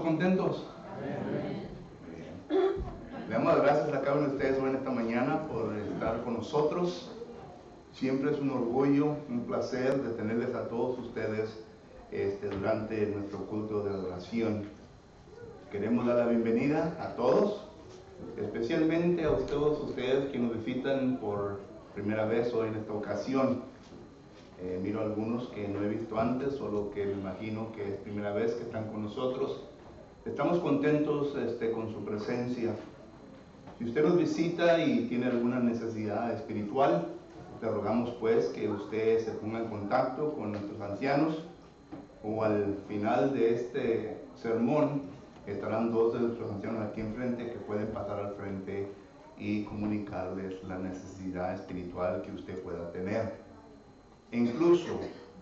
¿Contentos? Bien. Le damos las gracias a cada uno de ustedes hoy en esta mañana por estar con nosotros. Siempre es un orgullo, un placer de tenerles a todos ustedes durante nuestro culto de adoración. Queremos dar la bienvenida a todos, especialmente a todos ustedes que nos visitan por primera vez hoy en esta ocasión. Miro algunos que no he visto antes, solo que me imagino que es primera vez que están con nosotros. Estamos contentos con su presencia. Si usted nos visita y tiene alguna necesidad espiritual, le rogamos pues que usted se ponga en contacto con nuestros ancianos, o al final de este sermón estarán dos de nuestros ancianos aquí enfrente que pueden pasar al frente y comunicarles la necesidad espiritual que usted pueda tener. E incluso,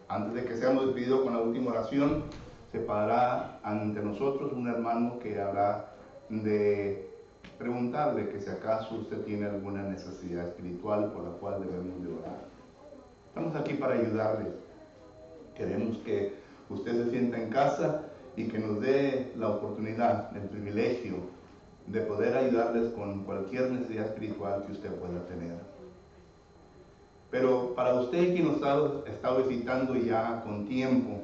antes de que seamos despedidos con la última oración, se parará ante nosotros un hermano que habrá de preguntarle que si acaso usted tiene alguna necesidad espiritual por la cual debemos de orar. Estamos aquí para ayudarle. Queremos que usted se sienta en casa y que nos dé la oportunidad, el privilegio de poder ayudarles con cualquier necesidad espiritual que usted pueda tener. Pero para usted que nos ha estado visitando ya con tiempo,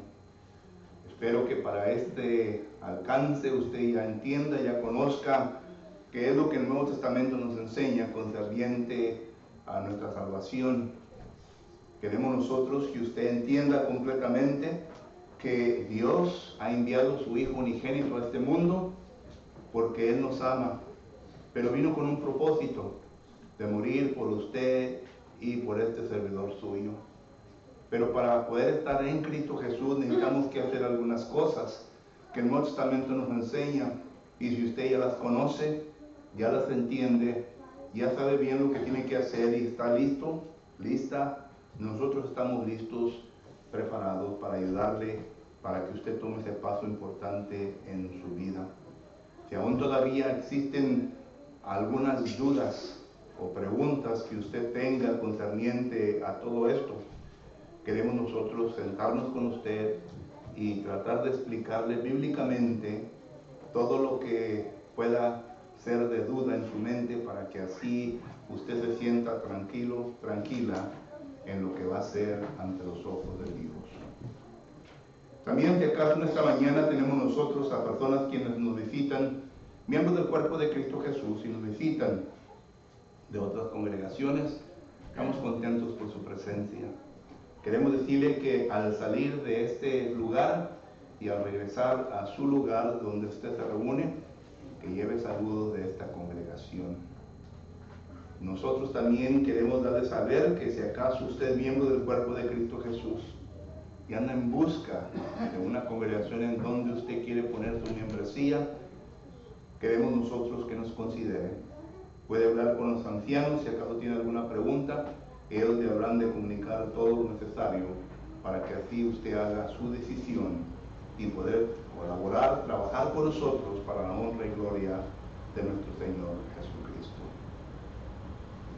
espero que para este alcance usted ya entienda, ya conozca qué es lo que el Nuevo Testamento nos enseña concerniente a nuestra salvación. Queremos nosotros que usted entienda completamente que Dios ha enviado a su Hijo unigénito a este mundo porque Él nos ama, pero vino con un propósito de morir por usted y por este servidor suyo. Pero para poder estar en Cristo Jesús necesitamos que hacer algunas cosas que el Nuevo Testamento nos enseña, y si usted ya las conoce, ya las entiende, ya sabe bien lo que tiene que hacer y está listo, lista, nosotros estamos listos, preparados para ayudarle, para que usted tome ese paso importante en su vida. Si aún todavía existen algunas dudas o preguntas que usted tenga concerniente a todo esto, queremos nosotros sentarnos con usted y tratar de explicarle bíblicamente todo lo que pueda ser de duda en su mente, para que así usted se sienta tranquilo, tranquila en lo que va a ser ante los ojos de Dios. También, si acaso en esta mañana tenemos nosotros a personas quienes nos visitan, miembros del cuerpo de Cristo Jesús, y nos visitan de otras congregaciones, estamos contentos por su presencia. Queremos decirle que al salir de este lugar y al regresar a su lugar donde usted se reúne, que lleve saludos de esta congregación. Nosotros también queremos darle saber que si acaso usted es miembro del cuerpo de Cristo Jesús y anda en busca de una congregación en donde usted quiere poner su membresía, queremos nosotros que nos considere. Puede hablar con los ancianos si acaso tiene alguna pregunta. Ellos le habrán de comunicar todo lo necesario para que así usted haga su decisión y poder colaborar, trabajar con nosotros para la honra y gloria de nuestro Señor Jesucristo.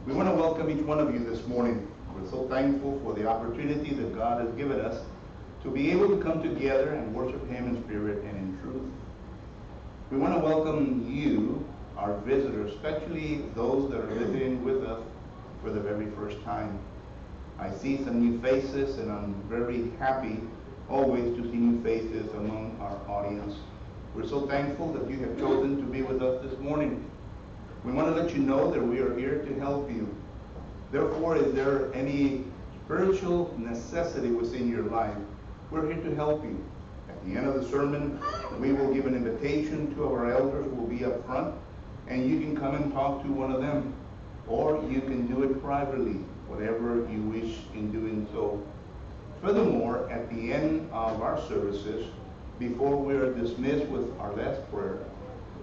We want to welcome each one of you this morning. We're so thankful for the opportunity that God has given us to be able to come together and worship Him in spirit and in truth. We want to welcome you, our visitors, especially those that are visiting with us for the very first time. I see some new faces, and I'm very happy always to see new faces among our audience. We're so thankful that you have chosen to be with us this morning. We want to let you know that we are here to help you. Therefore, is there any spiritual necessity within your life, we're here to help you. At the end of the sermon, we will give an invitation to our elders who will be up front, and you can come and talk to one of them, or you can do it privately, whatever you wish in doing so. Furthermore, at the end of our services, before we are dismissed with our last prayer,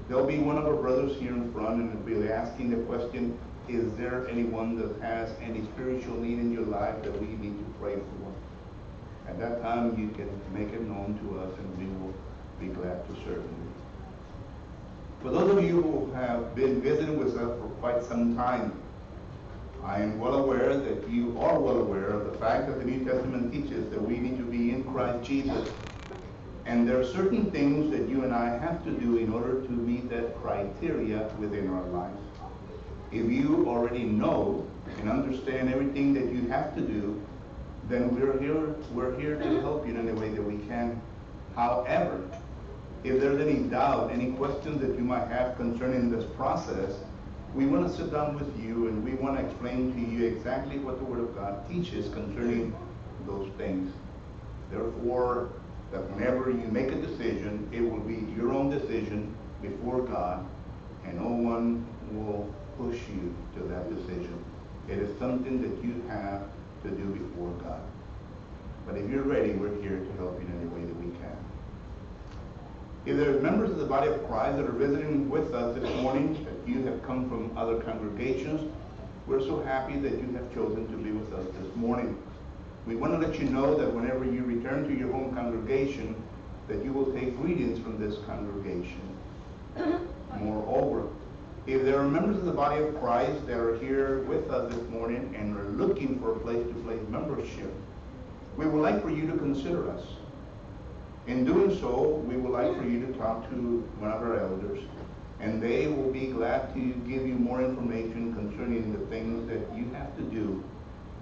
there'll be one of our brothers here in front, and will be asking the question, is there anyone that has any spiritual need in your life that we need to pray for? At that time, you can make it known to us, and we will be glad to serve you. For those of you who have been visiting with us for quite some time, I am well aware that you are well aware of the fact that the New Testament teaches that we need to be in Christ Jesus And there are certain things that you and I have to do in order to meet that criteria within our lives. If you already know and understand everything that you have to do, then we're here to help you in any way that we can. However, if there's any doubt, any questions that you might have concerning this process, we want to sit down with you and we want to explain to you exactly what the Word of God teaches concerning those things. Therefore, that whenever you make a decision, it will be your own decision before God, and no one will push you to that decision. It is something that you have to do before God. But if you're ready, we're here to help you in any way that we can. If there are members of the body of Christ that are visiting with us this morning, that you have come from other congregations, we're so happy that you have chosen to be with us this morning. We want to let you know that whenever you return to your home congregation, that you will take greetings from this congregation. Moreover, if there are members of the body of Christ that are here with us this morning and are looking for a place-to-place membership, we would like for you to consider us. In doing so, we would like for you to talk to one of our elders, and they will be glad to give you more information concerning the things that you have to do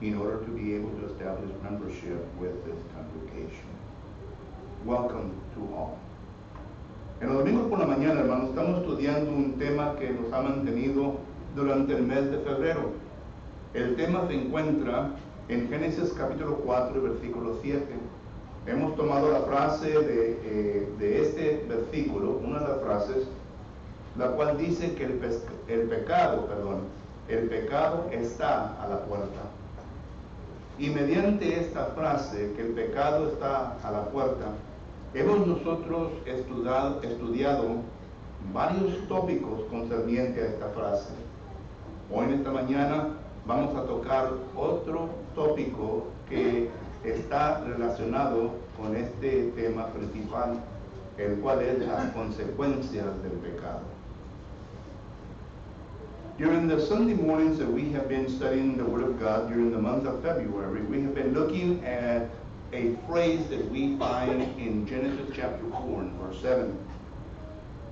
in order to be able to establish membership with this congregation. Welcome to all. En los domingos por la mañana, hermanos, estamos estudiando un tema que nos ha mantenido durante el mes de febrero. El tema se encuentra en Génesis capítulo 4, versículo 7. Hemos tomado la frase de este versículo, una de las frases, la cual dice que el pecado está a la puerta. Y mediante esta frase, que el pecado está a la puerta, hemos nosotros estudiado varios tópicos concernientes a esta frase. Hoy en esta mañana vamos a tocar otro tópico que está relacionado con este tema principal, el cual es las consecuencias del pecado. During the Sunday mornings that we have been studying the Word of God during the month of February, we have been looking at a phrase that we find in Genesis chapter 4 and verse 7.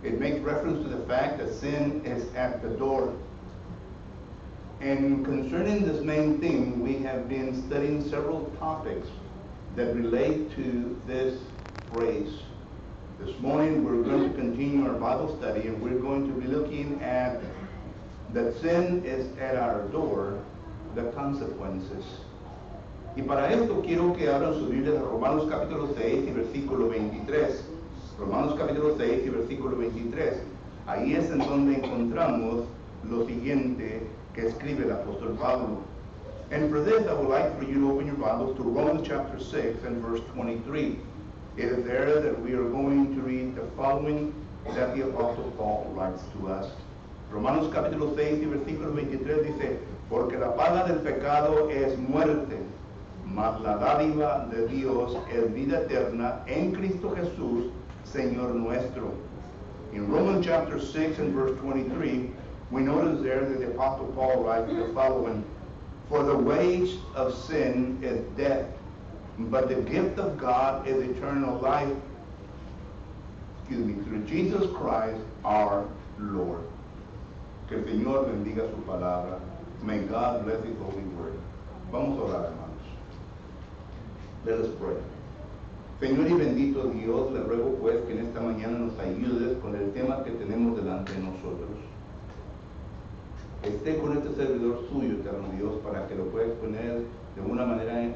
It makes reference to the fact that sin is at the door. And concerning this main theme, we have been studying several topics that relate to this phrase. This morning we're going to continue our Bible study, and we're going to be looking at that sin is at our door, the consequences. Y para esto quiero que abran sus Biblias a Romanos capítulo 6 y versículo 23. Romanos capítulo 6 y versículo 23. Ahí es en donde encontramos lo siguiente que escribe el apóstol Pablo. And for this, I would like for you to open your Bibles to Romans chapter 6 and verse 23. It is there that we are going to read the following that the apostle Paul writes to us. Romanos capítulo 6 y versículo 23 dice, porque la paga del pecado es muerte, mas la dádiva de Dios es vida eterna en Cristo Jesús, Señor nuestro. In Romans chapter 6 and verse 23, we notice there that the apostle Paul writes the following, for the wage of sin is death, but the gift of God is eternal life, through Jesus Christ our Lord. Que el Señor bendiga su palabra. May God bless His holy word. Vamos a orar, hermanos. Let us pray. Señor y bendito Dios, le ruego pues que en esta mañana nos ayudes con el tema que tenemos delante de nosotros. Esté con este servidor suyo, eterno Dios, para que lo pueda exponer de una manera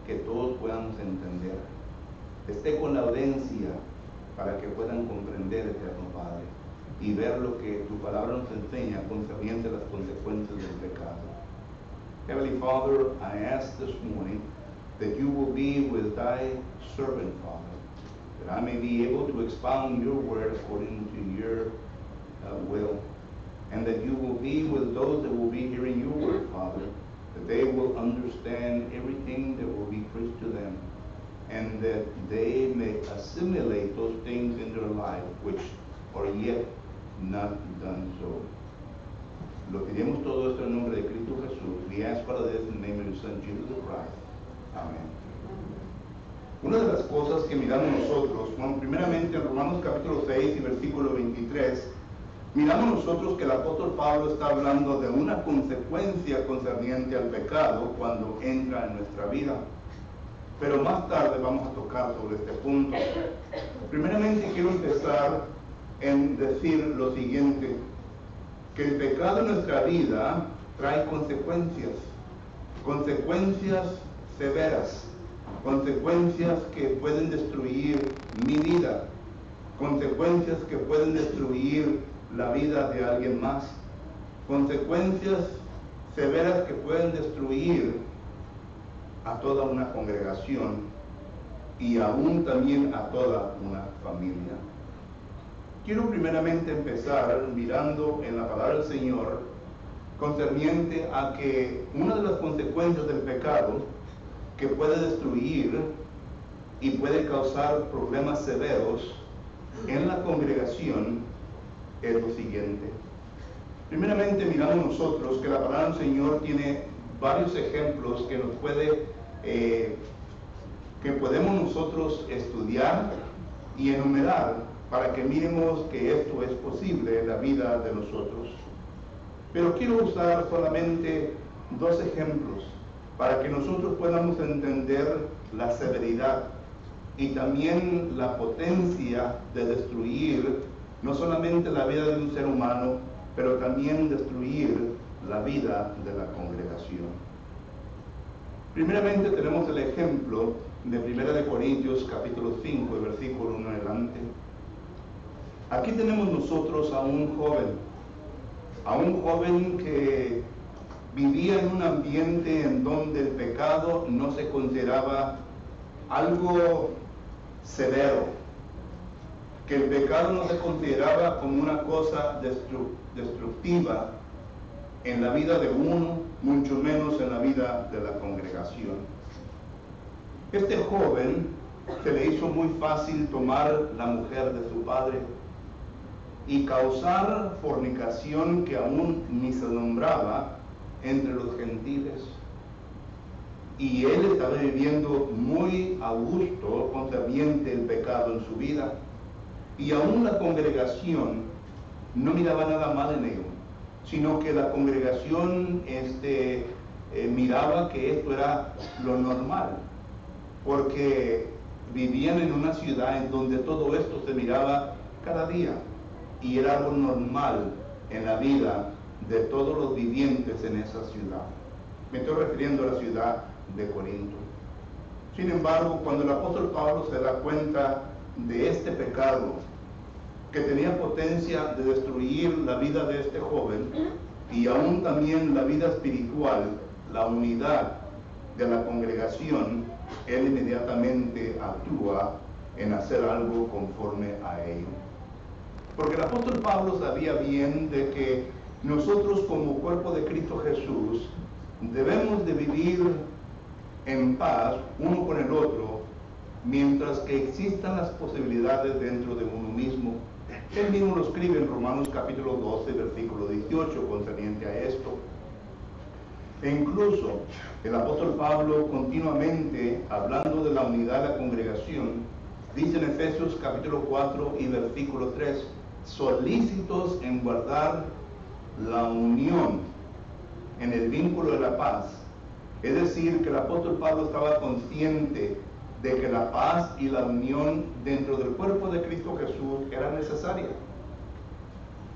que todos podamos entender. Esté con la audiencia para que puedan comprender, eterno Padre, y ver lo que tu palabra nos enseña concerniente a las consecuencias del pecado. Heavenly Father, I ask this morning that you will be with thy servant, Father, that I may be able to expound your word according to your will, and that you will be with those that will be hearing your word, Father, that they will understand everything that will be preached to them, and that they may assimilate those things in their life which are yet not done so. Lo pedimos todo esto en nombre de Cristo Jesús. We ask for this in the name of your Son, Jesus Christ. Amen. Una de las cosas que miramos nosotros, bueno, primeramente en Romanos capítulo 6 y versículo 23, miramos nosotros que el apóstol Pablo está hablando de una consecuencia concerniente al pecado cuando entra en nuestra vida. Pero más tarde vamos a tocar sobre este punto. Primeramente quiero empezar en decir lo siguiente, que el pecado en nuestra vida trae consecuencias severas, consecuencias que pueden destruir mi vida, consecuencias que pueden destruir la vida de alguien más, consecuencias severas que pueden destruir a toda una congregación y aún también a toda una familia. Quiero primeramente empezar mirando en la palabra del Señor concerniente a que una de las consecuencias del pecado que puede destruir y puede causar problemas severos en la congregación es lo siguiente. Primeramente miramos nosotros que la palabra del Señor tiene varios ejemplos que nos que podemos nosotros estudiar y enumerar para que miremos que esto es posible en la vida de nosotros. Pero quiero usar solamente dos ejemplos para que nosotros podamos entender la severidad y también la potencia de destruir no solamente la vida de un ser humano, pero también destruir la vida de la congregación. Primeramente tenemos el ejemplo de 1 Corintios capítulo 5, versículo 1 en adelante. Aquí tenemos nosotros a un joven que vivía en un ambiente en donde el pecado no se consideraba algo severo, que el pecado no se consideraba como una cosa destructiva en la vida de uno, mucho menos en la vida de la congregación. Este joven se le hizo muy fácil tomar la mujer de su padre y causar fornicación que aún ni se nombraba entre los gentiles. Y él estaba viviendo muy a gusto concerniente el pecado en su vida. Y aún la congregación no miraba nada mal en ello, sino que la congregación miraba que esto era lo normal, porque vivían en una ciudad en donde todo esto se miraba cada día y era algo normal en la vida de todos los vivientes en esa ciudad. Me estoy refiriendo a la ciudad de Corinto. Sin embargo, cuando el apóstol Pablo se da cuenta de este pecado que tenía potencia de destruir la vida de este joven y aún también la vida espiritual, la unidad de la congregación, él inmediatamente actúa en hacer algo conforme a ello. Porque el apóstol Pablo sabía bien de que nosotros como cuerpo de Cristo Jesús debemos de vivir en paz uno con el otro mientras que existan las posibilidades dentro de uno mismo. Él mismo lo escribe en Romanos capítulo 12, versículo 18, concerniente a esto. E incluso el apóstol Pablo, continuamente hablando de la unidad de la congregación, dice en Efesios capítulo 4 y versículo 3, solícitos en guardar la unión en el vínculo de la paz. Es decir, que el apóstol Pablo estaba consciente de que la paz y la unión dentro del cuerpo de Cristo Jesús era necesaria,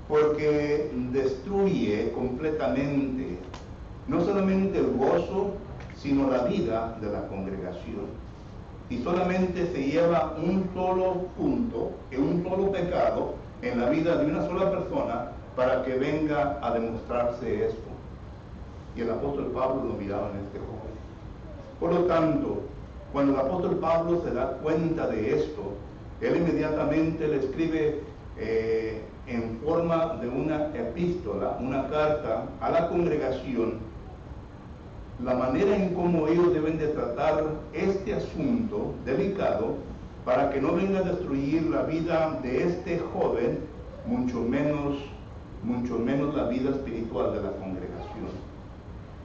porque destruye completamente no solamente el gozo, sino la vida de la congregación. Y solamente se lleva un solo punto, un solo pecado en la vida de una sola persona para que venga a demostrarse esto. Y el apóstol Pablo lo miraba en este joven. Por lo tanto, cuando el apóstol Pablo se da cuenta de esto, él inmediatamente le escribe en forma de una epístola, una carta a la congregación, la manera en cómo ellos deben de tratar este asunto delicado para que no venga a destruir la vida de este joven, mucho menos la vida espiritual de la congregación.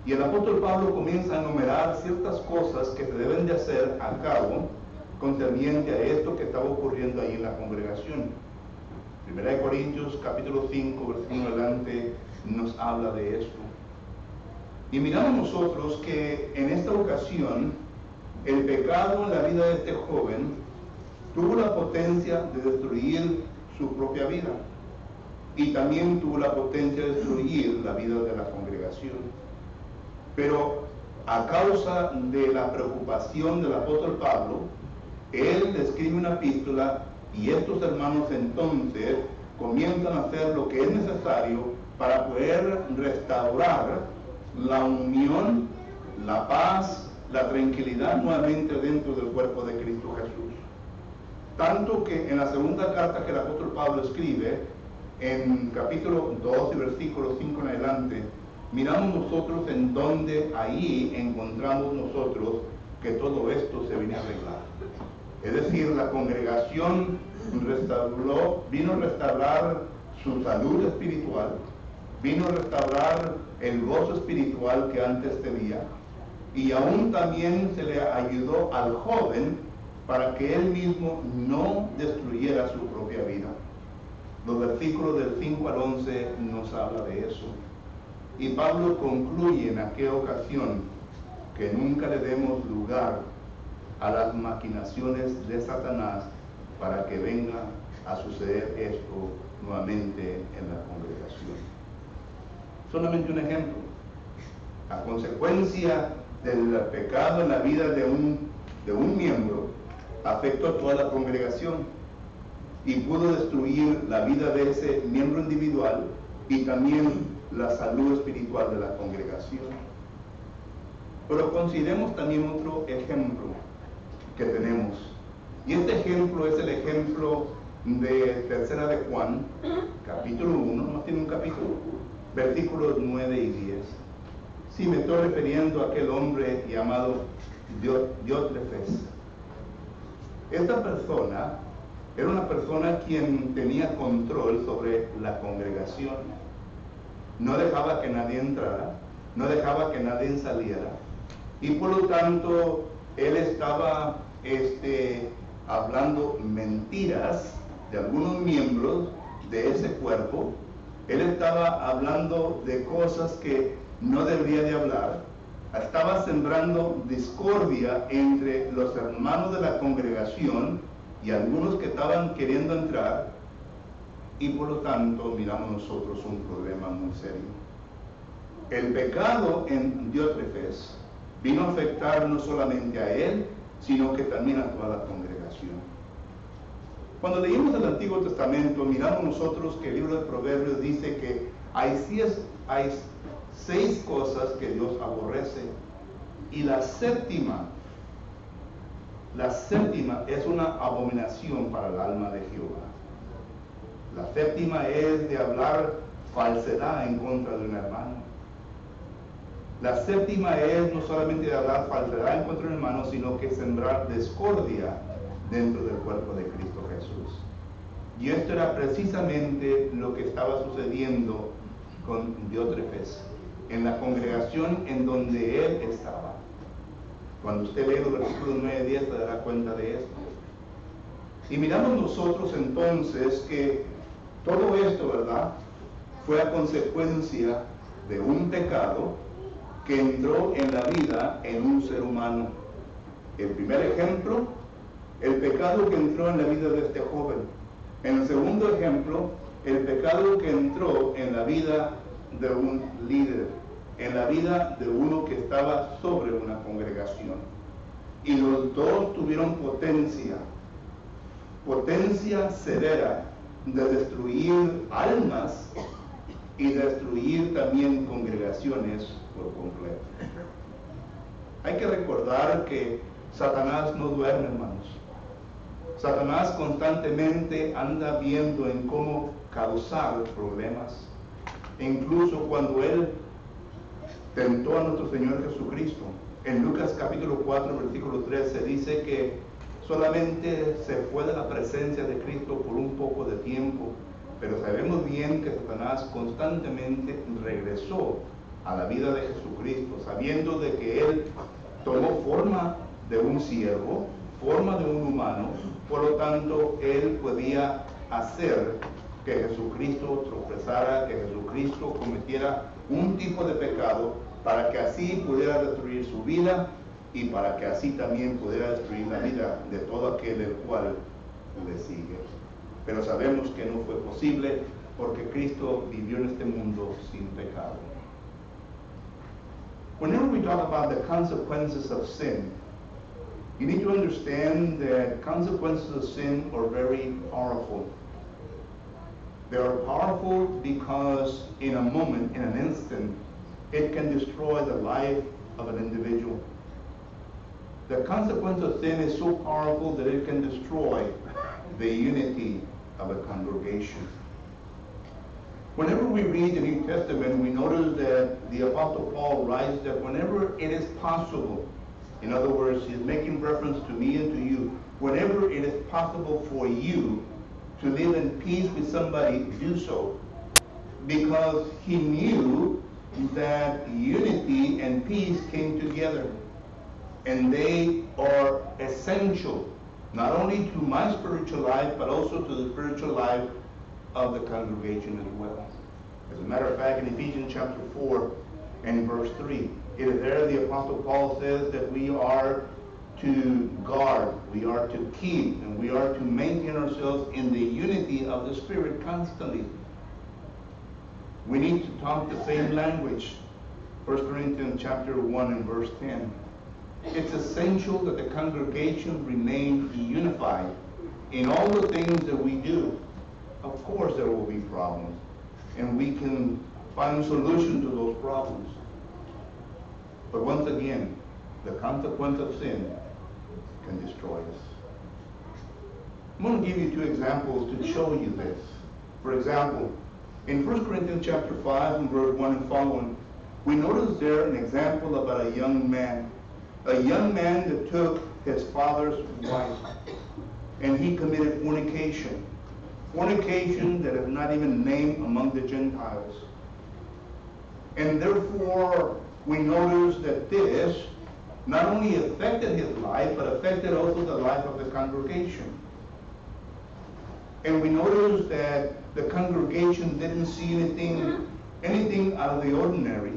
Y el apóstol Pablo comienza a enumerar ciertas cosas que se deben de hacer a cabo concerniente a esto que estaba ocurriendo ahí en la congregación. 1 Corintios capítulo 5, versículo adelante, nos habla de esto. Y miramos nosotros que en esta ocasión el pecado en la vida de este joven tuvo la potencia de destruir su propia vida y también tuvo la potencia de destruir la vida de la congregación. Pero a causa de la preocupación del apóstol Pablo, él le escribe una epístola y estos hermanos entonces comienzan a hacer lo que es necesario para poder restaurar la unión, la paz, la tranquilidad nuevamente dentro del cuerpo de Cristo Jesús. Tanto que en la segunda carta que el apóstol Pablo escribe, en capítulo 2 y versículo 5 en adelante, miramos nosotros en donde ahí encontramos nosotros que todo esto se viene a arreglar. Es decir, la congregación vino a restaurar su salud espiritual, vino a restaurar el gozo espiritual que antes tenía, y aún también se le ayudó al joven para que él mismo no destruyera su propia vida. Los versículos del 5 al 11 nos habla de eso. Y Pablo concluye en aquella ocasión que nunca le demos lugar a las maquinaciones de Satanás para que venga a suceder esto nuevamente en la congregación. Solamente un ejemplo. A consecuencia del pecado en la vida de un miembro, afectó a toda la congregación y pudo destruir la vida de ese miembro individual y también la salud espiritual de la congregación. Pero consideremos también otro ejemplo que tenemos. Y este ejemplo es el ejemplo de Tercera de Juan, capítulo 1, no tiene un capítulo, versículos 9 y 10. Sí, me estoy refiriendo a aquel hombre llamado Diótrefes. Esta persona era una persona quien tenía control sobre la congregación. No dejaba que nadie entrara, no dejaba que nadie saliera, y por lo tanto él estaba hablando mentiras de algunos miembros de ese cuerpo. Él estaba hablando de cosas que no debería de hablar. Estaba sembrando discordia entre los hermanos de la congregación y algunos que estaban queriendo entrar, y por lo tanto miramos nosotros un problema muy serio. El pecado en Diótrefes vino a afectar no solamente a él, sino que también a toda la congregación. Cuando leímos el Antiguo Testamento, miramos nosotros que el libro de Proverbios dice que hay 6 cosas que Dios aborrece, y la séptima es una abominación para el alma de Jehová. La séptima es de hablar falsedad en contra de un hermano. La séptima es no solamente de hablar falsedad en contra de un hermano, sino que sembrar discordia dentro del cuerpo de Cristo Jesús. Y esto era precisamente lo que estaba sucediendo con Diótrefes, en la congregación en donde él estaba. Cuando usted lee los versículos 9 y 10 se dará cuenta de esto. Y miramos nosotros entonces que todo esto, ¿verdad?, fue a consecuencia de un pecado que entró en la vida en un ser humano. El primer ejemplo, el pecado que entró en la vida de este joven. En el segundo ejemplo, el pecado que entró en la vida de un líder, en la vida de uno que estaba sobre una congregación. Y los dos tuvieron potencia severa de destruir almas y destruir también congregaciones por completo. Hay que recordar que Satanás no duerme, hermanos. Satanás constantemente anda viendo en cómo causar problemas. E incluso cuando él tentó a nuestro Señor Jesucristo, en Lucas capítulo 4, versículo 13, dice que solamente se fue de la presencia de Cristo por un poco de tiempo, pero sabemos bien que Satanás constantemente regresó a la vida de Jesucristo, sabiendo de que él tomó forma de un siervo, forma de un humano, por lo tanto, él podía hacer que Jesucristo tropezara, que Jesucristo cometiera un tipo de pecado, para que así pudiera destruir su vida y para que así también pudiera destruir la vida de todo aquel el cual le sigue. Pero sabemos que no fue posible porque Cristo vivió en este mundo sin pecado. Whenever we talk about the consequences of sin, you need to understand that consequences of sin are very powerful. They are powerful because in a moment, in an instant, it can destroy the life of an individual. The consequence of sin is so powerful that it can destroy the unity of a congregation. Whenever we read the New Testament, we notice that the Apostle Paul writes that whenever it is possible, in other words, he's making reference to me and to you, whenever it is possible for you to live in peace with somebody, do so. Because he knew that unity and peace came together. And they are essential, not only to my spiritual life, but also to the spiritual life of the congregation as well. As a matter of fact, in Ephesians chapter 4 and verse 3, it is there the Apostle Paul says that we are to guard, we are to keep, and we are to maintain ourselves in the unity of the Spirit constantly. We need to talk the same language. 1 Corinthians chapter 1 and verse 10. It's essential that the congregation remain unified in all the things that we do. Of course there will be problems, and we can find solutions to those problems. But once again, the consequence of sin can destroy us. I'm going to give you two examples to show you this. For example, in 1 Corinthians chapter 5 and verse 1 and following, we notice there an example about a young man that took his father's wife, and he committed fornication. Fornication that is not even named among the Gentiles. And therefore, we notice that this not only affected his life, but affected also the life of the congregation. And we notice that the congregation didn't see anything out of the ordinary,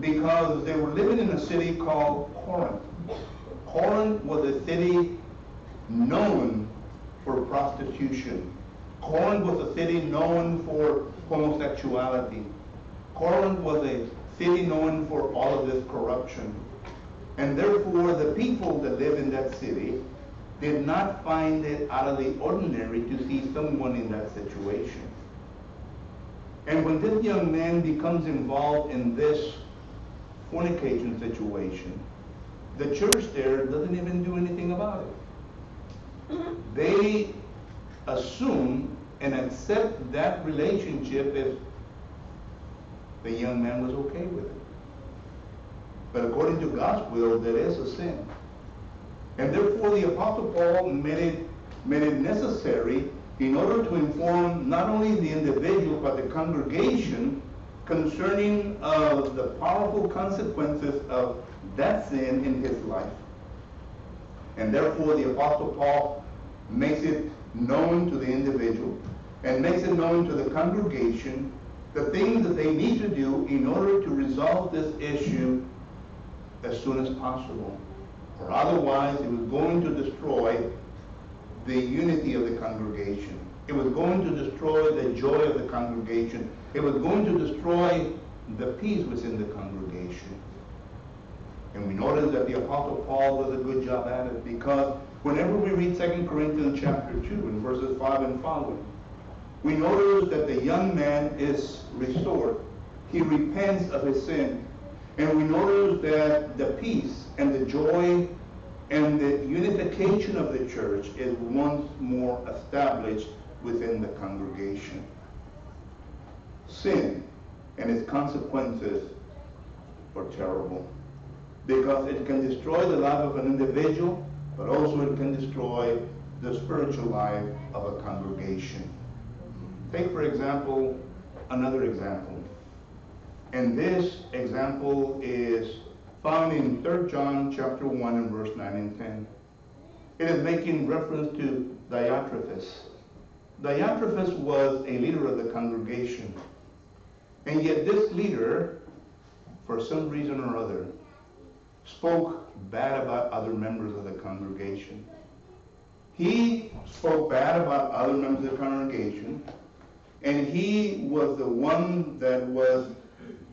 because they were living in a city called Corinth. Corinth was a city known for prostitution. Corinth was a city known for homosexuality. Corinth was a city known for all of this corruption. And therefore, the people that live in that city did not find it out of the ordinary to see someone in that situation. And when this young man becomes involved in this fornication situation, the church there doesn't even do anything about it. They assume and accept that relationship if the young man was okay with it. But according to God's will, that is a sin. And therefore the Apostle Paul made it necessary in order to inform not only the individual but the congregation concerning the powerful consequences of that sin in his life. And therefore the Apostle Paul makes it known to the individual and makes it known to the congregation the things that they need to do in order to resolve this issue as soon as possible. Or otherwise it was going to destroy the unity of the congregation. It was going to destroy the joy of the congregation. It was going to destroy the peace within the congregation. And we notice that the Apostle Paul does a good job at it, because whenever we read 2 Corinthians chapter 2 and verses 5 and following, we notice that the young man is restored. He repents of his sin. And we notice that the peace and the joy and the unification of the church is once more established within the congregation. Sin and its consequences are terrible, because it can destroy the life of an individual, but also it can destroy the spiritual life of a congregation. Take, for example, another example. And this example is found in 3 John chapter 1 and verse 9 and 10. It is making reference to Diotrephes. Diotrephes was a leader of the congregation. And yet this leader, for some reason or other, spoke bad about other members of the congregation. He spoke bad about other members of the congregation, and he was the one that was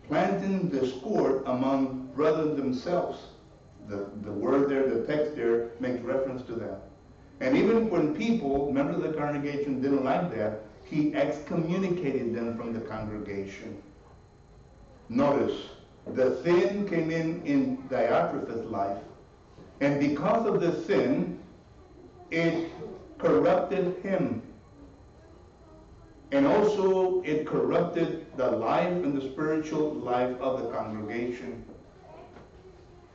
planting discord among brothers themselves. The word there, the text there, makes reference to that. And even when people, members of the congregation, didn't like that, he excommunicated them from the congregation. Notice, the sin came in Diotrephes' life, and because of the sin, it corrupted him. And also it corrupted the life and the spiritual life of the congregation.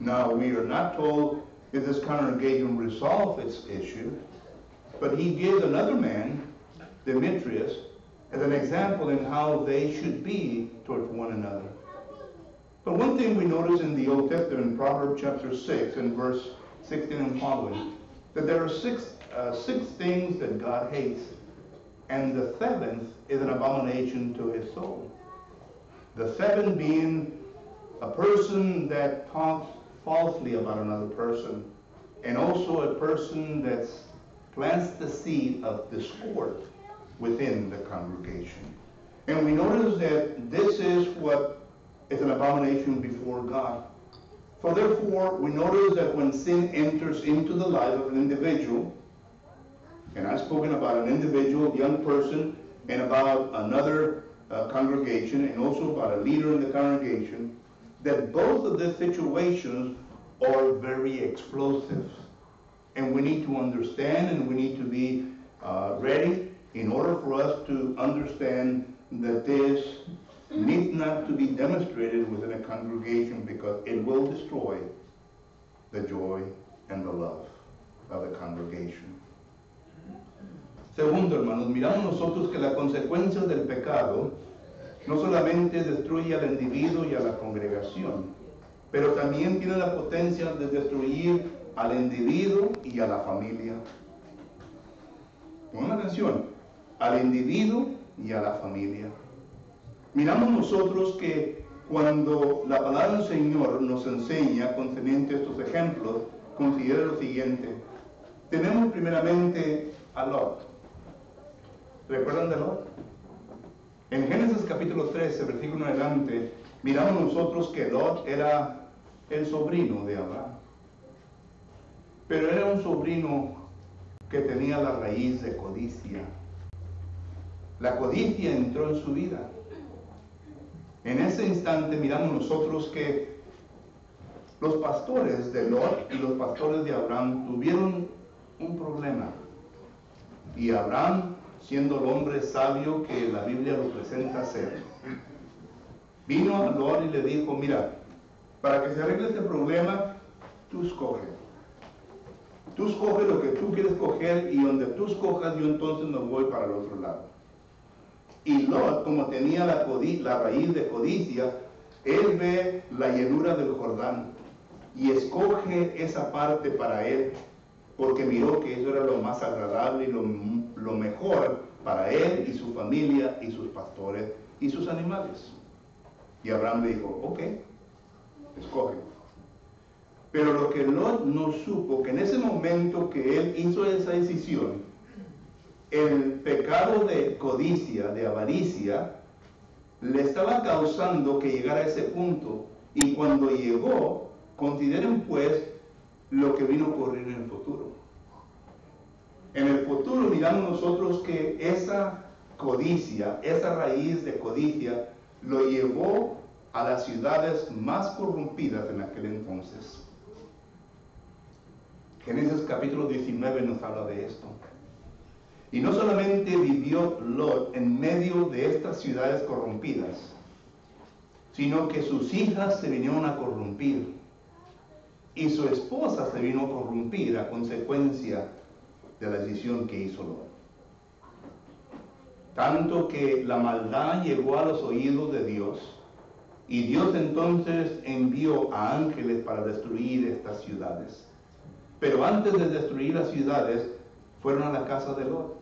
Now, we are not told if this congregation resolved its issue, but he gives another man, Demetrius, as an example in how they should be towards one another. But one thing we notice in the Old Testament, in Proverbs chapter 6 and verse 16 and following, that there are six things that God hates, and the seventh is an abomination to his soul. The seventh being a person that talks falsely about another person, and also a person that plants the seed of discord within the congregation. And we notice that this is what is an abomination before God. For therefore, we notice that when sin enters into the life of an individual, and I've spoken about an individual, young person, and about another congregation, and also about a leader in the congregation, that both of these situations are very explosive. And we need to understand, and we need to be ready in order for us to understand that this needs not to be demonstrated within a congregation, because it will destroy the joy and the love of the congregation. Segundo, hermanos, miramos nosotros que la consecuencia del pecado no solamente destruye al individuo y a la congregación, pero también tiene la potencia de destruir al individuo y a la familia. Pongan atención, al individuo y a la familia. Miramos nosotros que cuando la palabra del Señor nos enseña concerniente a estos ejemplos, considera lo siguiente. Tenemos primeramente a Lot. ¿Recuerdan de Lot? En Génesis capítulo 13, versículo en adelante, miramos nosotros que Lot era el sobrino de Abraham. Pero era un sobrino que tenía la raíz de codicia. La codicia entró en su vida. En ese instante miramos nosotros que los pastores de Lot y los pastores de Abraham tuvieron un problema. Y Abraham, siendo el hombre sabio que la Biblia lo presenta ser, vino a Lot y le dijo, mira, para que se arregle este problema, tú escoge. Tú escoge lo que tú quieres coger, y donde tú escojas, yo entonces me voy para el otro lado. Y Lot, como tenía la raíz de codicia, él ve la llanura del Jordán y escoge esa parte para él, porque miró que eso era lo más agradable y lo mejor para él y su familia y sus pastores y sus animales. Y Abraham le dijo, ok, escoge. Pero lo que Lot no supo, que en ese momento que él hizo esa decisión, el pecado de codicia, de avaricia, le estaba causando que llegara a ese punto. Y cuando llegó, consideren pues lo que vino a ocurrir en el futuro. En el futuro miramos nosotros que esa codicia, esa raíz de codicia, lo llevó a las ciudades más corrompidas en aquel entonces. Génesis capítulo 19 nos habla de esto. Y no solamente vivió Lot en medio de estas ciudades corrompidas, sino que sus hijas se vinieron a corrompir. Y su esposa se vino a corrompir a consecuencia de la decisión que hizo Lot. Tanto que la maldad llegó a los oídos de Dios, y Dios entonces envió a ángeles para destruir estas ciudades. Pero antes de destruir las ciudades, fueron a la casa de Lot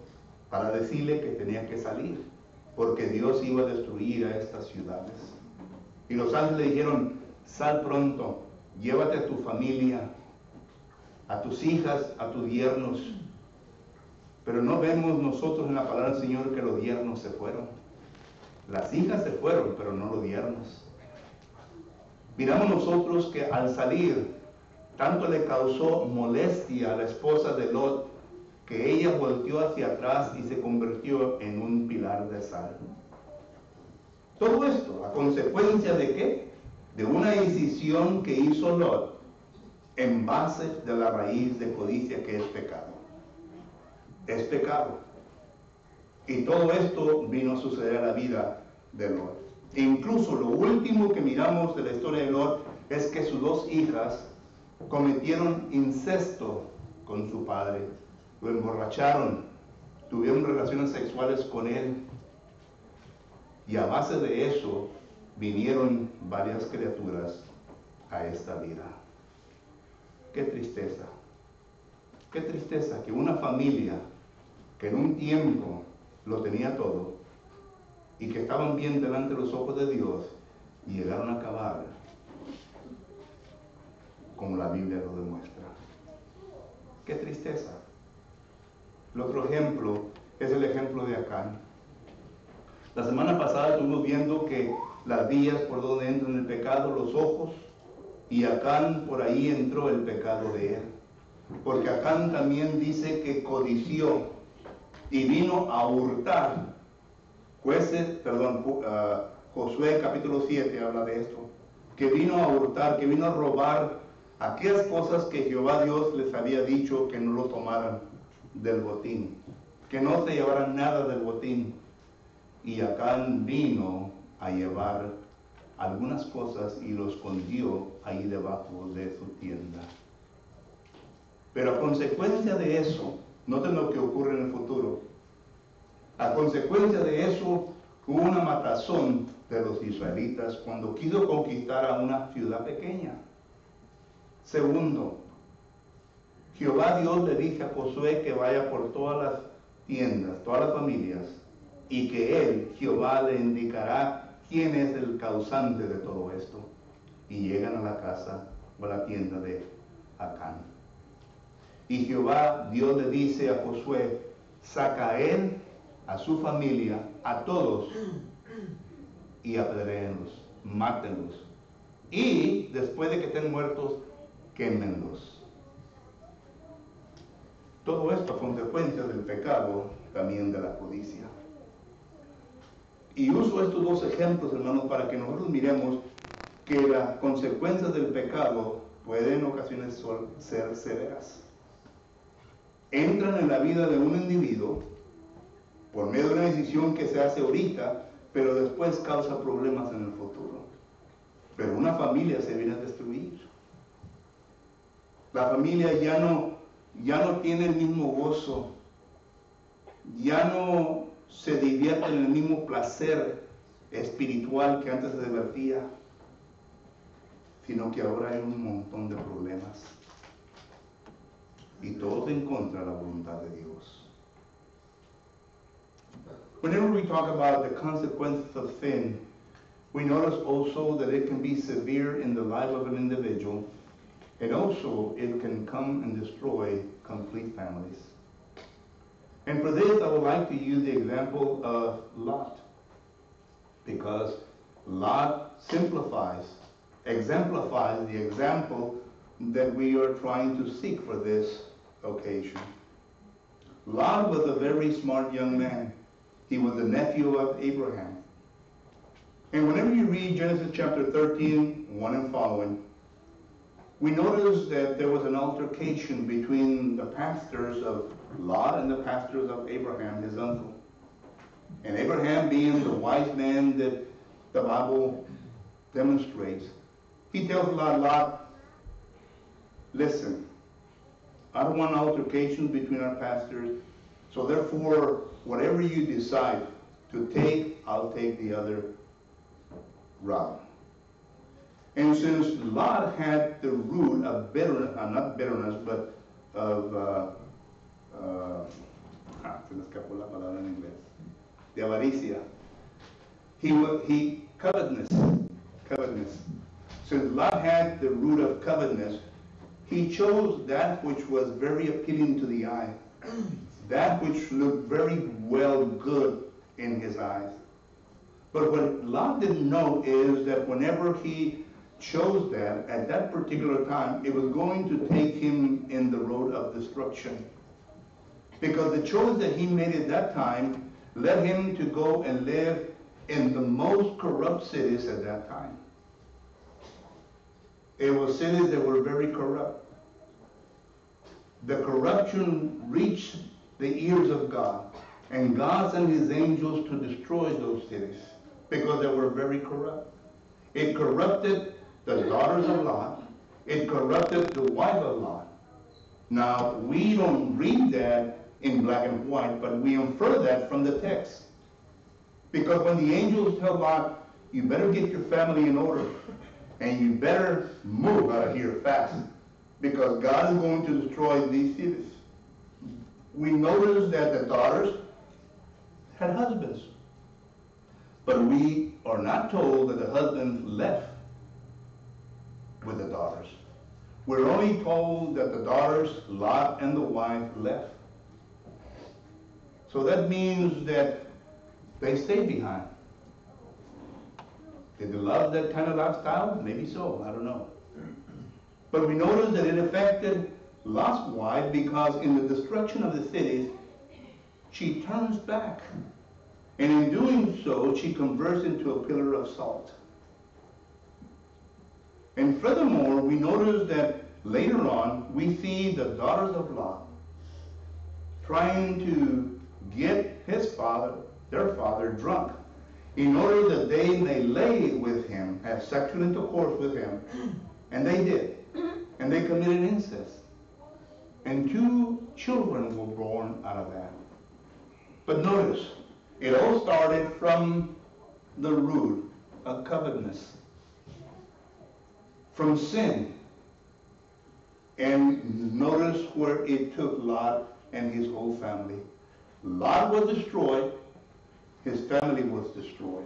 para decirle que tenía que salir, porque Dios iba a destruir a estas ciudades. Y los ángeles le dijeron, sal pronto, llévate a tu familia, a tus hijas, a tus yernos. Pero no vemos nosotros en la palabra del Señor que los yernos se fueron. Las hijas se fueron, pero no los yernos. Miramos nosotros que al salir, tanto le causó molestia a la esposa de Lot, que ella volteó hacia atrás y se convirtió en un pilar de sal. Todo esto, ¿a consecuencia de qué? De una decisión que hizo Lot en base de la raíz de codicia, que es pecado. Es pecado. Y todo esto vino a suceder a la vida de Lot. E incluso lo último que miramos de la historia de Lot es que sus dos hijas cometieron incesto con su padre. Lo emborracharon, tuvieron relaciones sexuales con él. Y a base de eso vinieron varias criaturas a esta vida. Qué tristeza. Qué tristeza que una familia que en un tiempo lo tenía todo y que estaban bien delante de los ojos de Dios, llegaron a acabar como la Biblia lo demuestra. Qué tristeza. El otro ejemplo es el ejemplo de Acán. La semana pasada estuvimos viendo que las vías por donde entran el pecado, los ojos, y Acán por ahí entró el pecado de él. Porque Acán también dice que codició y vino a hurtar. Josué capítulo 7 habla de esto. Que vino a hurtar, que vino a robar aquellas cosas que Jehová Dios les había dicho que no lo tomaran del botín, que no se llevaran nada del botín. Y Acán vino a llevar algunas cosas y lo escondió ahí debajo de su tienda. Pero a consecuencia de eso, noten lo que ocurre en el futuro. A consecuencia de eso, hubo una matazón de los israelitas cuando quiso conquistar a una ciudad pequeña. Segundo, Jehová Dios le dice a Josué que vaya por todas las tiendas, todas las familias, y que él, Jehová, le indicará quién es el causante de todo esto. Y llegan a la casa o a la tienda de Acán. Y Jehová Dios le dice a Josué, saca a él, a su familia, a todos, y apedréenlos, mátenlos. Y después de que estén muertos, quémenlos. Todo esto a consecuencia del pecado, también de la codicia. Y uso estos dos ejemplos, hermanos, para que nosotros miremos que las consecuencias del pecado pueden en ocasiones ser severas. Entran en la vida de un individuo por medio de una decisión que se hace ahorita, pero después causa problemas en el futuro. Pero una familia se viene a destruir. La familia ya no tiene el mismo gozo, ya no se divierte en el mismo placer espiritual que antes se divertía, sino que ahora hay un montón de problemas. Y todos en contra de la voluntad de Dios. Whenever we talk about the consequences of sin, we notice also that it can be severe in the life of an individual, and also it can come and destroy complete families. And for this, I would like to use the example of Lot, because Lot exemplifies the example that we are trying to seek for this occasion. Lot was a very smart young man. He was the nephew of Abraham. And whenever you read Genesis chapter 13, 1 and following, we notice that there was an altercation between the pastors of Lot and the pastors of Abraham, his uncle. And Abraham, being the wise man that the Bible demonstrates, he tells Lot, listen, I don't want altercations between our pastors, so therefore, whatever you decide to take, I'll take the other route. And since Lot had the root of bitterness, not bitterness, but of se me escapó la palabra en inglés, de avaricia. He covetousness. Since Lot had the root of covetousness, he chose that which was very appealing to the eye, that which looked very well good in his eyes. But what Lot didn't know is that whenever he chose that, at that particular time, it was going to take him in the road of destruction. Because the choice that he made at that time led him to go and live in the most corrupt cities at that time. It was cities that were very corrupt. The corruption reached the ears of God, and God sent his angels to destroy those cities because they were very corrupt. It corrupted the daughters of Lot. It corrupted the wife of Lot. Now, we don't read that in black and white, but we infer that from the text. Because when the angels tell Lot, you better get your family in order, and you better move out of here fast, because God is going to destroy these cities. We notice that the daughters had husbands, but we are not told that the husbands left with the daughters. We're only told that the daughters, Lot and the wife, left. So that means that they stayed behind. Did they love that kind of lifestyle? Maybe so, I don't know. But we notice that it affected Lot's wife because in the destruction of the cities, she turns back. And in doing so, she converts into a pillar of salt. And furthermore, we notice that later on, we see the daughters of Lot trying to get his father, their father, drunk in order that they may lay with him, have sexual intercourse with him. And they did. And they committed incest. And 2 children were born out of that. But notice, it all started from the root of covetousness, from sin. And notice where it took Lot and his whole family. Lot was destroyed, his family was destroyed.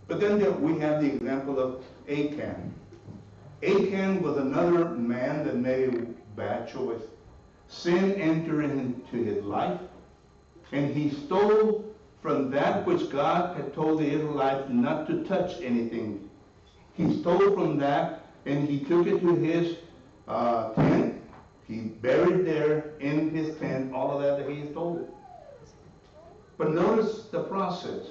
But then we have the example of Achan. Achan was another man that made a bad choice. Sin entered into his life, and he stole from that which God had told the Israelites not to touch anything. He stole from that, and he took it to his tent. He buried there in his tent all of that he stole. But notice the process.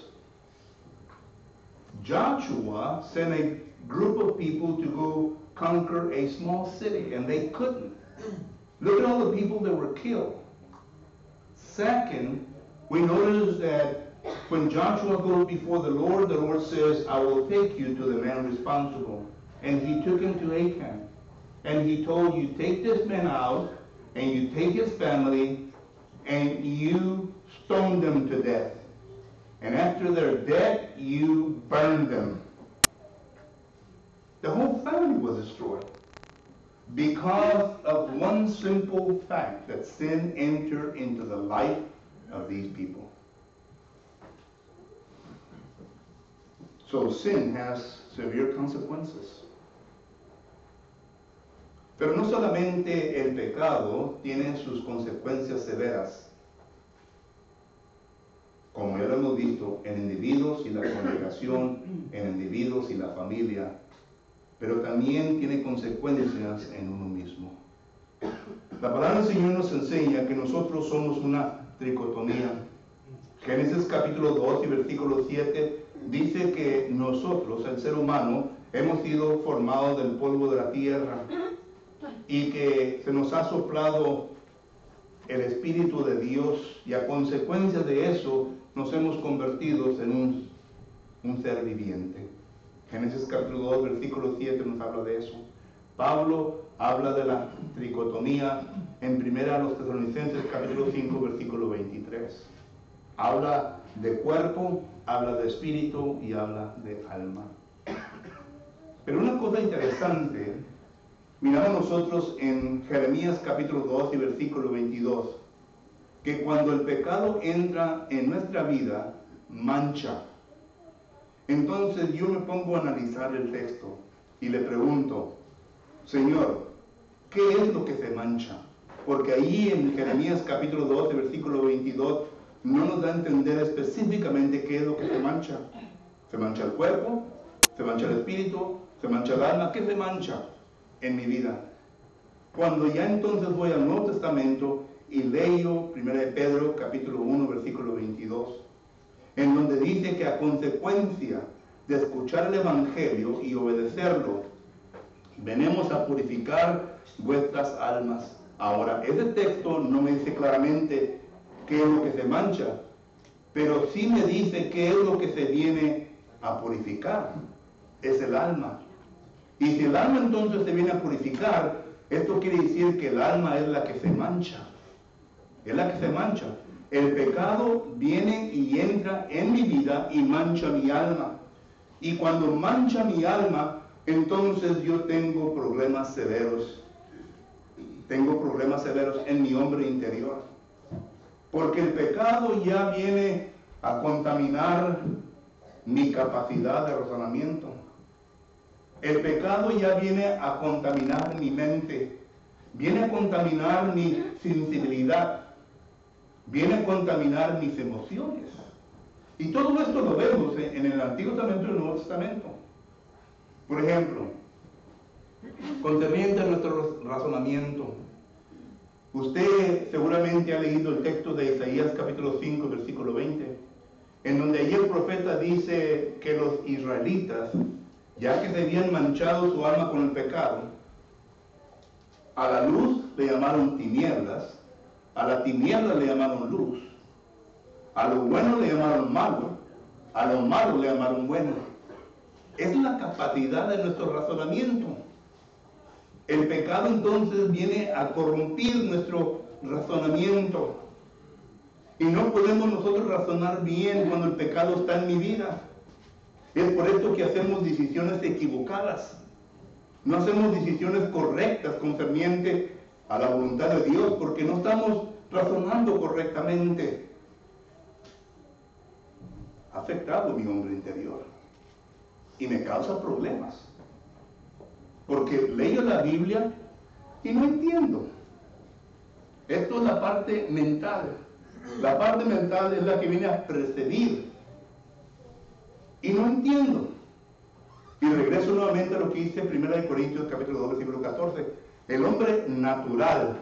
Joshua sent a group of people to go conquer a small city, and they couldn't. Look at all the people that were killed. Second, we notice that when Joshua goes before the Lord says, I will take you to the man responsible. And he took him to Achan. And he told you, take this man out, and you take his family, and you stone them to death. And after they're dead, you burn them. The whole family was destroyed because of one simple fact, that sin entered into the life of these people. So sin has severe consequences. Pero no solamente el pecado tiene sus consecuencias severas, como ya lo hemos visto, en individuos y la congregación, en individuos y la familia, pero también tiene consecuencias en uno mismo. La palabra del Señor nos enseña que nosotros somos una tricotomía. Génesis capítulo 2 y versículo 7 dice que nosotros, el ser humano, hemos sido formados del polvo de la tierra y que se nos ha soplado el Espíritu de Dios, y a consecuencia de eso nos hemos convertido en un ser viviente. Génesis capítulo 2, versículo 7 nos habla de eso. Pablo habla de la tricotomía en 1 Tesalonicenses capítulo 5, versículo 23. Habla de cuerpo, habla de espíritu y habla de alma. Pero una cosa interesante Miramos nosotros en Jeremías capítulo 2 y versículo 22, que cuando el pecado entra en nuestra vida, mancha. Entonces yo me pongo a analizar el texto y le pregunto, Señor, ¿qué es lo que se mancha? Porque ahí en Jeremías capítulo 2 y versículo 22 no nos da a entender específicamente qué es lo que se mancha. ¿Se mancha el cuerpo? ¿Se mancha el espíritu? ¿Se mancha el alma? ¿Qué se mancha en mi vida? Cuando ya entonces voy al Nuevo Testamento y leo 1 de Pedro capítulo 1 versículo 22, en donde dice que a consecuencia de escuchar el Evangelio y obedecerlo, venimos a purificar vuestras almas. Ahora, ese texto no me dice claramente qué es lo que se mancha, pero sí me dice qué es lo que se viene a purificar. Es el alma. Y si el alma entonces se viene a purificar, esto quiere decir que el alma es la que se mancha. Es la que se mancha. El pecado viene y entra en mi vida y mancha mi alma. Y cuando mancha mi alma, entonces yo tengo problemas severos. Tengo problemas severos en mi hombre interior. Porque el pecado ya viene a contaminar mi capacidad de razonamiento. El pecado ya viene a contaminar mi mente. Viene a contaminar mi sensibilidad. Viene a contaminar mis emociones. Y todo esto lo vemos en el Antiguo Testamento y el Nuevo Testamento. Por ejemplo, concerniente a nuestro razonamiento, usted seguramente ha leído el texto de Isaías capítulo 5, versículo 20, en donde allí el profeta dice que los israelitas, ya que se habían manchado su alma con el pecado, a la luz le llamaron tinieblas, a la tiniebla le llamaron luz, a lo bueno le llamaron malo, a lo malo le llamaron bueno. Es la capacidad de nuestro razonamiento. El pecado entonces viene a corrompir nuestro razonamiento. Y no podemos nosotros razonar bien cuando el pecado está en mi vida. Es por esto que hacemos decisiones equivocadas. No hacemos decisiones correctas concerniente a la voluntad de Dios, porque no estamos razonando correctamente. Ha afectado mi hombre interior y me causa problemas. Porque leo la Biblia y no entiendo. Esto es la parte mental. La parte mental es la que viene a precedir. Y no entiendo. Y regreso nuevamente a lo que dice 1 Corintios capítulo 2, versículo 14. El hombre natural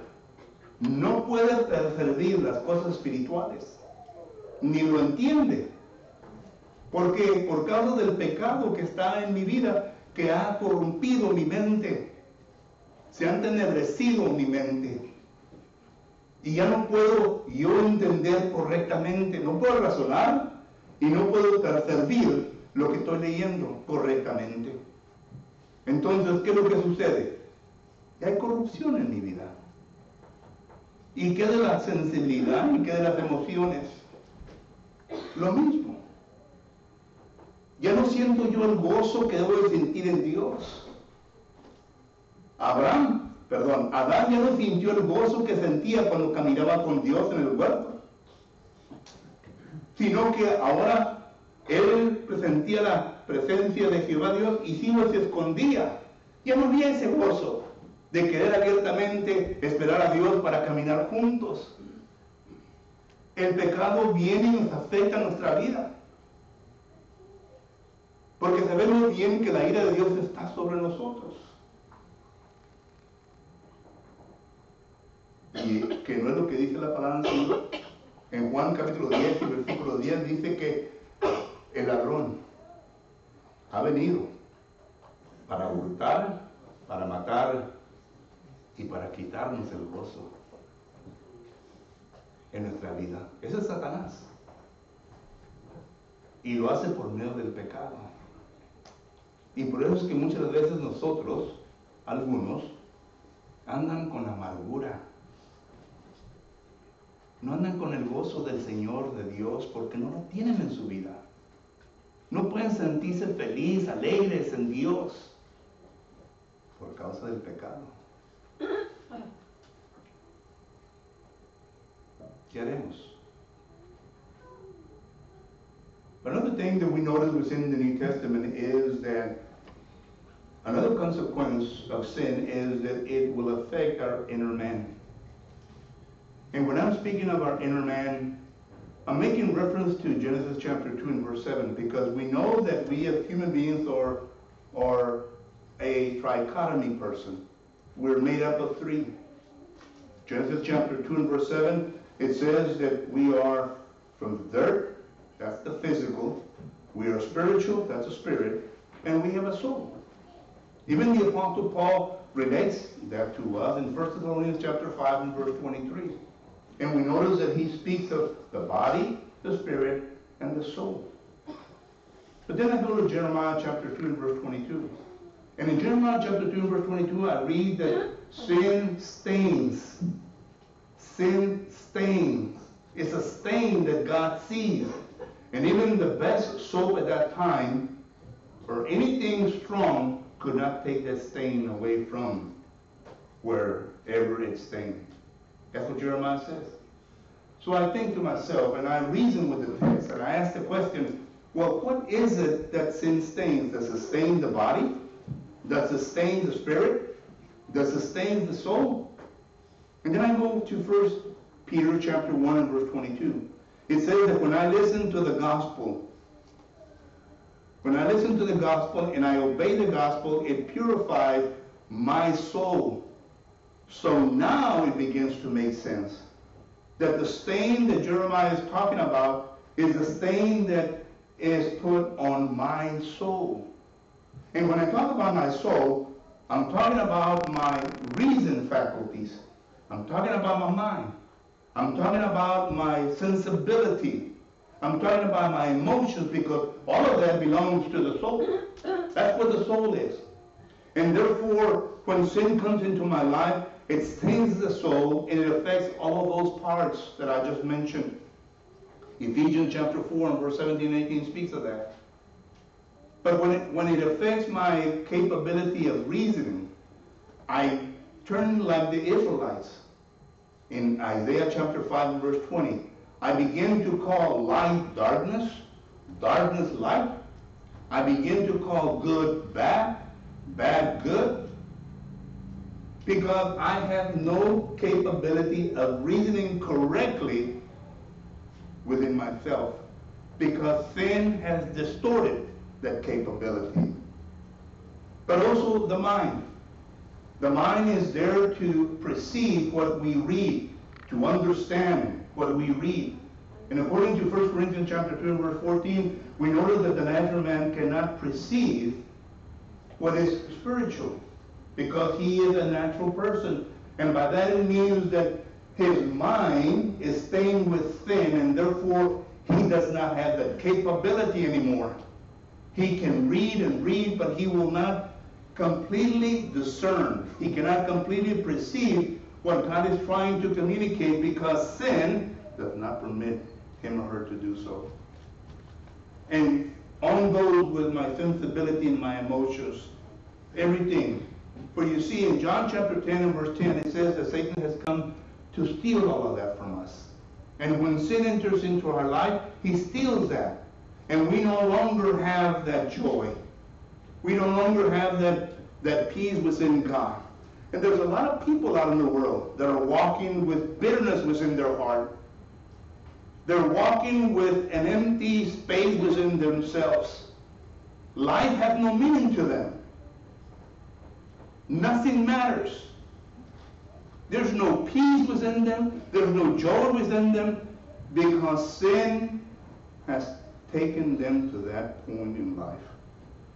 no puede percibir las cosas espirituales, ni lo entiende. Porque por causa del pecado que está en mi vida, que ha corrompido mi mente, se ha entenebrecido mi mente. Y ya no puedo yo entender correctamente, no puedo razonar y no puedo percibir lo que estoy leyendo correctamente. Entonces, ¿qué es lo que sucede? Hay corrupción en mi vida. ¿Y qué de la sensibilidad y qué de las emociones? Lo mismo. Ya no siento yo el gozo que debo de sentir en Dios. Adán ya no sintió el gozo que sentía cuando caminaba con Dios en el huerto, sino que ahora él sentía la presencia de Jehová Dios y si no se escondía. Ya no había ese gozo de querer abiertamente esperar a Dios para caminar juntos. El pecado viene y nos afecta nuestra vida. Porque sabemos bien que la ira de Dios está sobre nosotros. Y que no es lo que dice la palabra en Juan capítulo 10 y versículo 10 dice que el ladrón ha venido para hurtar, para matar y para quitarnos el gozo en nuestra vida. Ese es Satanás. Y lo hace por medio del pecado. Y por eso es que muchas veces nosotros, algunos, andan con amargura. No andan con el gozo del Señor, de Dios, porque no lo tienen en su vida. No pueden sentirse felices, alegres en Dios. ¿Por causa del pecado. ¿Qué haremos? Another thing that we notice within the New Testament is that another consequence of sin is that it will affect our inner man. And when I'm speaking of our inner man, I'm making reference to Genesis chapter 2 and verse 7, because we know that we as human beings are a trichotomy person. We're made up of three. Genesis chapter 2 and verse 7, it says that we are from dirt, that's the physical. We are spiritual, that's a spirit. And we have a soul. Even the Apostle Paul relates that to us in 1 Thessalonians chapter 5 and verse 23. And we notice that he speaks of the body, the spirit, and the soul. But then I go to Jeremiah chapter 2 and verse 22. And in Jeremiah chapter 2 and verse 22, I read that sin stains. Sin stains. It's a stain that God sees. And even the best soap at that time, or anything strong, could not take that stain away from wherever it's stained. That's what Jeremiah says. So I think to myself, and I reason with the text, and I ask the question, well, what is it that sin stains? Does it stain the body? Does it stain the spirit? Does it stain the soul? And then I go to 1 Peter chapter 1 and verse 22. It says that when I listen to the gospel, and I obey the gospel, it purifies my soul. So now it begins to make sense that the stain that Jeremiah is talking about is the stain that is put on my soul. And when I talk about my soul, I'm talking about my reason faculties. I'm talking about my mind. I'm talking about my sensibility. I'm talking about my emotions, because all of that belongs to the soul. That's what the soul is. And therefore, when sin comes into my life, it stains the soul and it affects all of those parts that I just mentioned. Ephesians chapter 4 and verse 17 and 18 speaks of that. But when it affects my capability of reasoning, I turn like the Israelites. In Isaiah chapter 5 and verse 20, I begin to call light darkness, darkness light. I begin to call good bad, bad good, because I have no capability of reasoning correctly within myself, because sin has distorted that capability. But also the mind. The mind is there to perceive what we read, to understand what we read. And according to 1 Corinthians chapter 2 and verse 14, we notice that the natural man cannot perceive what is spiritual, because he is a natural person. And by that it means that his mind is stained with sin, and therefore he does not have that capability anymore. He can read and read, but he will not completely discern. He cannot completely perceive what God is trying to communicate, because sin does not permit him or her to do so. And on goes with my sensibility and my emotions, everything. For you see, in John chapter 10 and verse 10, it says that Satan has come to steal all of that from us. And when sin enters into our life, he steals that. And we no longer have that joy. We no longer have that peace within God. And there's a lot of people out in the world that are walking with bitterness within their heart. They're walking with an empty space within themselves. Life has no meaning to them. Nothing matters. There's no peace within them. There's no joy within them, because sin has taken them to that point in life.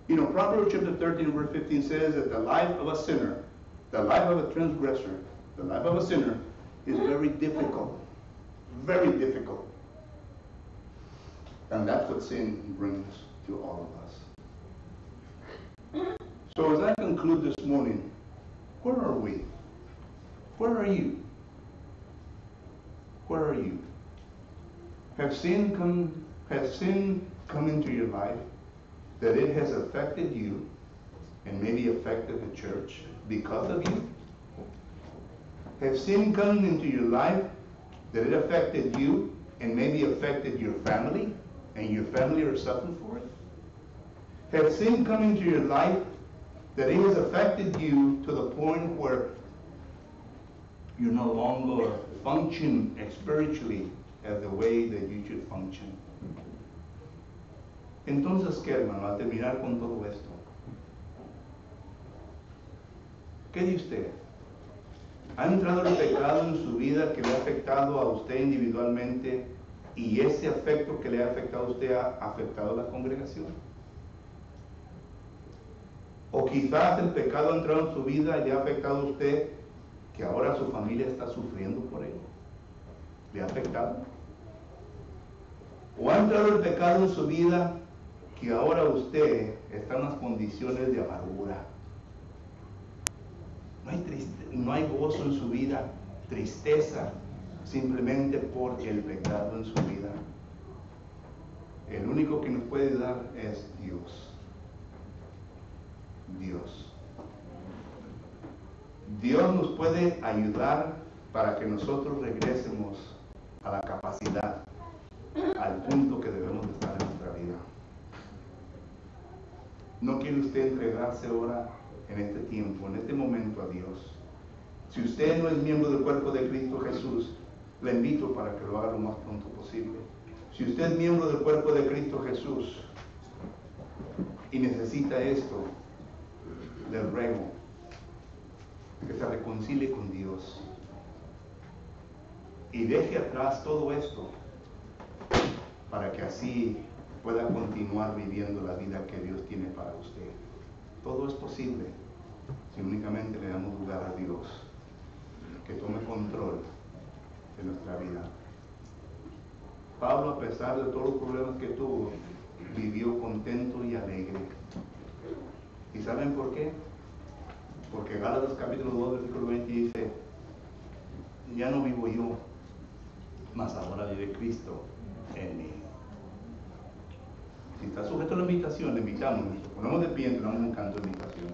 You know, Proverbs chapter 13 verse 15 says that the life of a sinner, the life of a transgressor, the life of a sinner is very difficult. Very difficult. And that's what sin brings to all of us. So as I conclude this morning, where are we? Where are you? Where are you? Has sin come into your life that it has affected you and maybe affected the church because of you? Have sin come into your life that it affected you and maybe affected your family, and your family are suffering for it? Have sin come into your life that it has affected you to the point where you no longer function spiritually as the way that you should function? Entonces, ¿qué, hermano? Al terminar con todo esto, ¿qué de usted? ¿Ha entrado el pecado en su vida que le ha afectado a usted individualmente y ese afecto que le ha afectado a usted ha afectado a la congregación? O quizás el pecado ha entrado en su vida y le ha afectado a usted que ahora su familia está sufriendo por él. ¿Le ha afectado? ¿O ha entrado el pecado en su vida que ahora usted está en unas condiciones de amargura? No hay gozo en su vida, tristeza, simplemente por el pecado en su vida. El único que nos puede dar es Dios. Dios. Dios nos puede ayudar para que nosotros regresemos a la capacidad, al punto que debemos de estar en nuestra vida. ¿No quiere usted entregarse ahora, en este tiempo, en este momento, a Dios? Si usted no es miembro del cuerpo de Cristo Jesús, le invito para que lo haga lo más pronto posible. Si usted es miembro del cuerpo de Cristo Jesús y necesita esto, le ruego que se reconcilie con Dios y deje atrás todo esto para que así pueda continuar viviendo la vida que Dios tiene para usted. Todo es posible si únicamente le damos lugar a Dios que tome control de nuestra vida. Pablo, a pesar de todos los problemas que tuvo, vivió contento y alegre. ¿Y saben por qué? Porque Gálatas capítulo 2, versículo 20 dice: ya no vivo yo, mas ahora vive Cristo en mí. Si está sujeto a la invitación, le invitamos, nos ponemos de pie, entramos un canto de invitación.